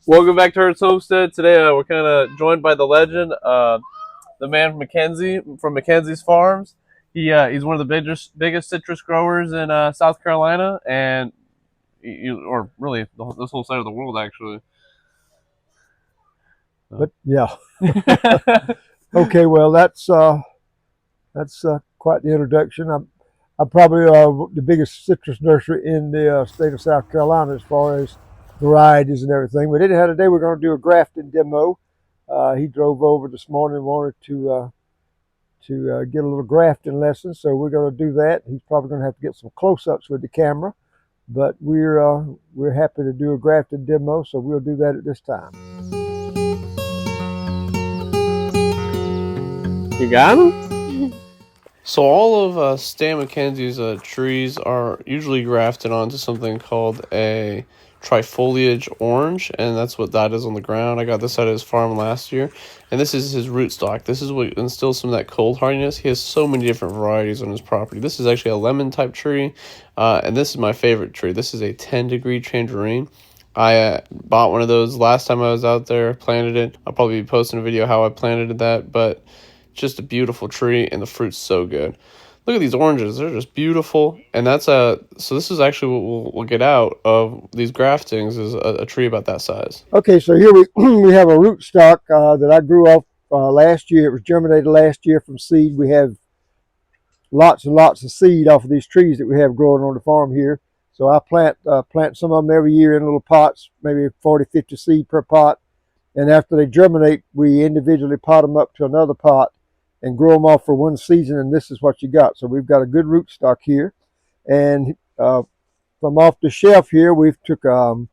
Welcome back to Hertz Homestead. Today we're kind of joined by the legend, the man McKenzie from McKenzie's Farms. He's one of the biggest citrus growers in South Carolina, and or really this whole side of the world actually. But yeah. Okay, well that's quite the introduction. I'm probably the biggest citrus nursery in the state of South Carolina as far as varieties and everything. But anyhow, today we're going to do a grafting demo. He drove over this morning and wanted to get a little grafting lesson, so we're going to do that. He's probably going to have to get some close-ups with the camera, but we're happy to do a grafting demo, so we'll do that at this time. You got him? So all of Stan McKenzie's trees are usually grafted onto something called a trifoliage orange, and that's what that is on the ground. I got this out of his farm last year, and this is his rootstock. This is what instills some of that cold hardiness. He has so many different varieties on his property. This is actually a lemon type tree, and this is my favorite tree. This is a 10-degree tangerine. I bought one of those last time I was out there, planted it. I'll probably be posting a video how I planted that, but just a beautiful tree, and the fruit's so good. Look at these oranges; they're just beautiful. And that's so this is actually what we'll get out of these graftings is a tree about that size. Okay, so here we have a rootstock that I grew off last year. It was germinated last year from seed. We have lots and lots of seed off of these trees that we have growing on the farm here. So I plant some of them every year in little pots, maybe 40, 50 seed per pot. And after they germinate, we individually pot them up to another pot and grow them off for one season, and this is what you got. So we've got a good rootstock here. And from off the shelf here, we've took a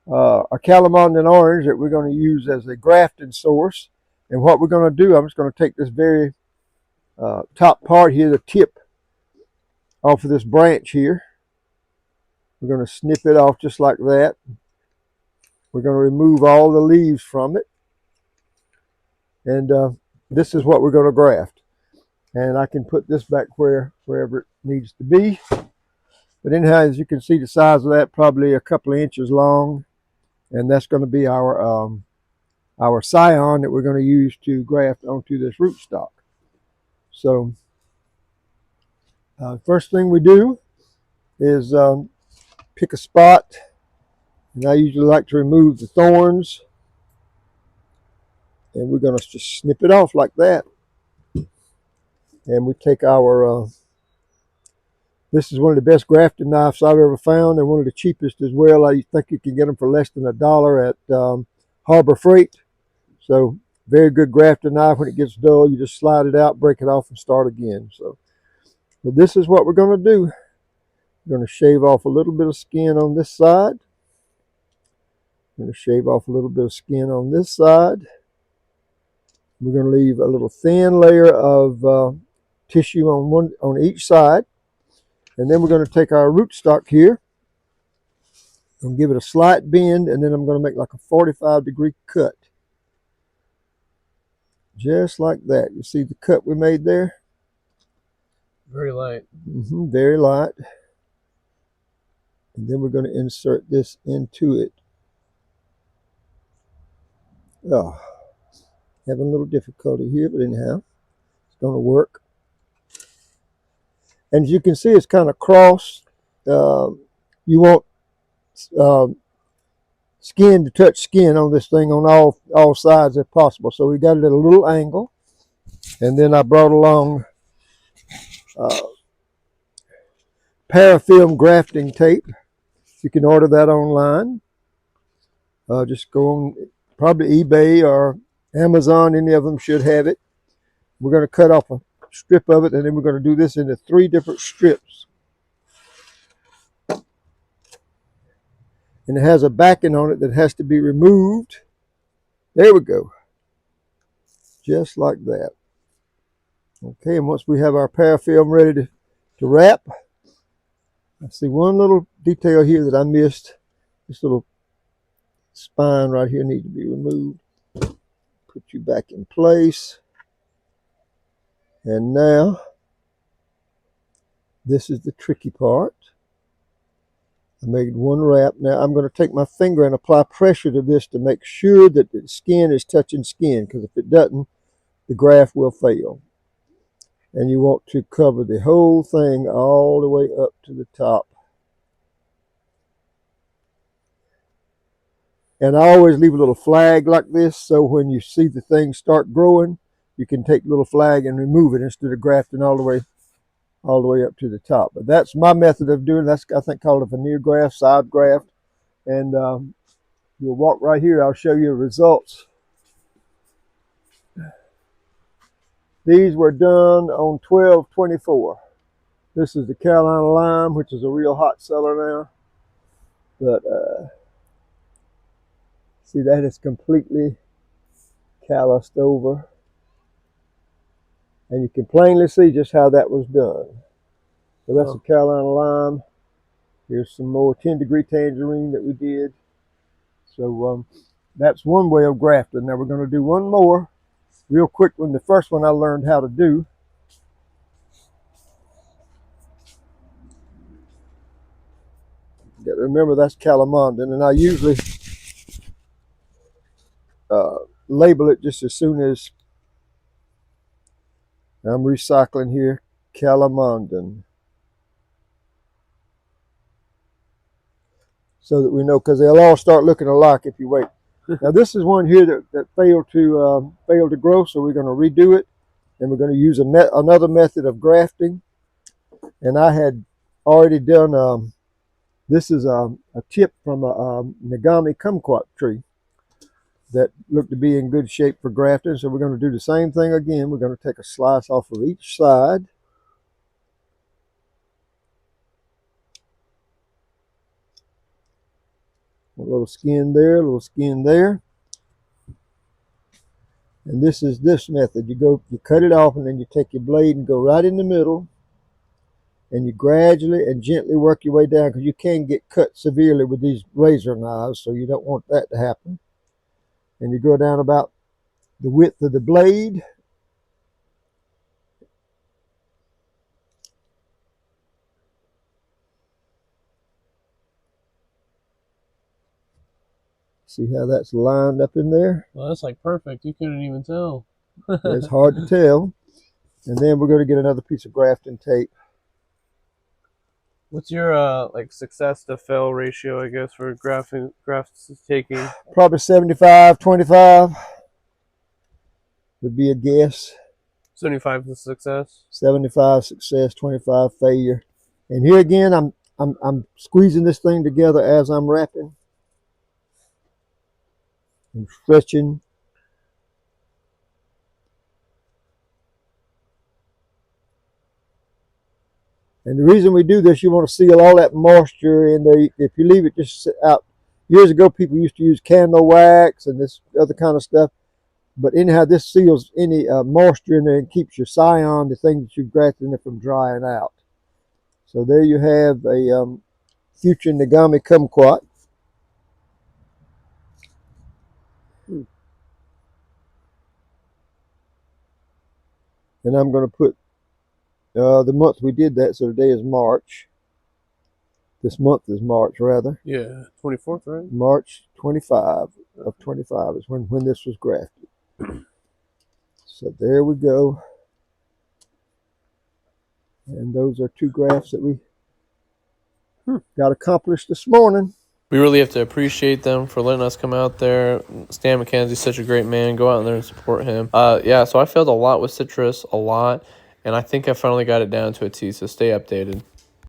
calamondin orange that we're going to use as a grafting source. And what we're going to do, I'm just going to take this very top part here, the tip off of this branch here. We're going to snip it off just like that. We're going to remove all the leaves from it. And this is what we're going to graft. And I can put this back wherever it needs to be. But anyhow, as you can see, the size of that probably a couple of inches long. And that's going to be our scion that we're going to use to graft onto this rootstock. So first thing we do is pick a spot. And I usually like to remove the thorns. And we're going to just snip it off like that. And we take our, this is one of the best grafting knives I've ever found, and one of the cheapest as well. I think you can get them for less than $1 at Harbor Freight. So very good grafting knife. When it gets dull, you just slide it out, break it off, and start again. So but this is what we're going to do. We're going to shave off a little bit of skin on this side. I'm going to shave off a little bit of skin on this side. We're going to leave a little thin layer of tissue on each side. And then we're going to take our rootstock here and give it a slight bend, and then I'm going to make like a 45-degree cut. Just like that. You see the cut we made there? Very light. Very light. And then we're going to insert this into it. Oh, having a little difficulty here, but anyhow, it's going to work. And as you can see, it's kind of cross. You want skin to touch skin on this thing on all sides if possible. So we got it at a little angle. And then I brought along parafilm grafting tape. You can order that online. Just go on probably eBay or Amazon. Any of them should have it. We're going to cut off a strip of it, and then we're going to do this into 3 different strips. And it has a backing on it that has to be removed. There we go. Just like that. Okay, and once we have our parafilm ready to wrap, I see one little detail here that I missed. This little spine right here needs to be removed. Put you back in place. And now, this is the tricky part. I made one wrap. Now I'm going to take my finger and apply pressure to this to make sure that the skin is touching skin, because if it doesn't, the graft will fail. And you want to cover the whole thing all the way up to the top. And I always leave a little flag like this, so when you see the thing start growing, you can take the little flag and remove it instead of grafting all the way up to the top. But that's my method of doing it. That's, I think, called a veneer graft, side graft. And you'll walk right here. I'll show you the results. These were done on 12/24. This is the Carolina lime, which is a real hot seller now. But see, that is completely calloused over. And you can plainly see just how that was done. So that's the Carolina lime. Here's some more 10-degree tangerine that we did. So that's one way of grafting. Now we're going to do one more real quick one. The first one I learned how to do. You got to remember that's calamondin, and I usually label it just as soon as I'm recycling here, calamondin. So that we know, because they'll all start looking alike if you wait. Now this is one here that failed to grow, so we're going to redo it, and we're going to use another method of grafting. And I had already done. This is a tip from a Nagami kumquat tree that looked to be in good shape for grafting. So we're going to do the same thing again. We're going to take a slice off of each side. A little skin there, a little skin there. And this is this method. You cut it off, and then you take your blade and go right in the middle, and you gradually and gently work your way down, because you can get cut severely with these razor knives, so you don't want that to happen. And you go down about the width of the blade. See how that's lined up in there? Well, that's like perfect. You couldn't even tell. It's hard to tell. And then we're going to get another piece of grafting tape. What's your like success to fail ratio, I guess, for grafts taking? Probably 75-25 would be a guess. 75 is success. 75 success, 25 failure. And here again, I'm squeezing this thing together as I'm wrapping. I'm stretching. And the reason we do this, you want to seal all that moisture in there. If you leave it just sit out, years ago people used to use candle wax and this other kind of stuff. But anyhow, this seals any moisture in there and keeps your scion, the thing that you've grafted in there, from drying out. So there you have a future Nagami kumquat. And I'm going to put the month we did that, so today is March. This month is March, rather. Yeah, 24th, right? March 25 of 25 is when this was grafted. So there we go. And those are two grafts that we got accomplished this morning. We really have to appreciate them for letting us come out there. Stan McKenzie's such a great man. Go out there and support him. Yeah, so I failed a lot with citrus, a lot. And I think I finally got it down to a T, so stay updated.